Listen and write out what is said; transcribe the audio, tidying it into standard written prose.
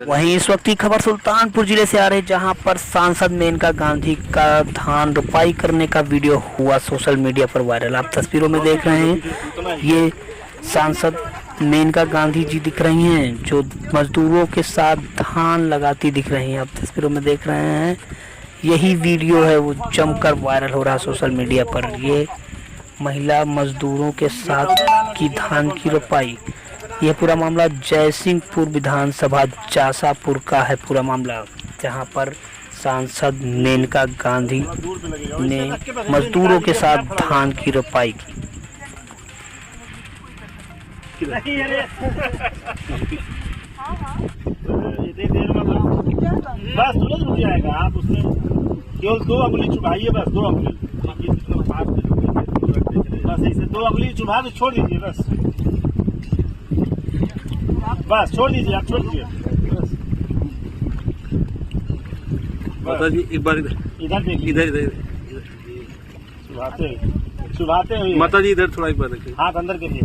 वहीं इस वक्त की खबर सुल्तानपुर जिले से आ रही, जहां पर सांसद मेनका गांधी का धान रोपाई करने का वीडियो हुआ सोशल मीडिया पर वायरल। आप तस्वीरों में देख रहे हैं, ये सांसद मेनका गांधी जी दिख रही हैं, जो मजदूरों के साथ धान लगाती दिख रही हैं। आप तस्वीरों में देख रहे हैं, यही वीडियो है वो जमकर वायरल हो रहा है सोशल मीडिया पर। ये महिला मजदूरों के साथ की धान की रोपाई। यह पूरा मामला जयसिंहपुर विधानसभा जासापुर का है पूरा मामला, जहां पर सांसद मेनका गांधी ने मजदूरों के साथ धान की रोपाई की। बस तुरंत रुक जाएगा। आप उसमें केवल 2 अंगुली चुभाइए, बस 2 अंगुली, बस ऐसे 2 अंगुली चुभा के छोड़ दीजिए, बस छोड़ दीजिए, आप छोड़ दीजिए बस। माता जी एक बार इधर देखिए, इधर चुभाते हुए माता जी इधर थोड़ा एक बार देखिए, हाथ अंदर करिए।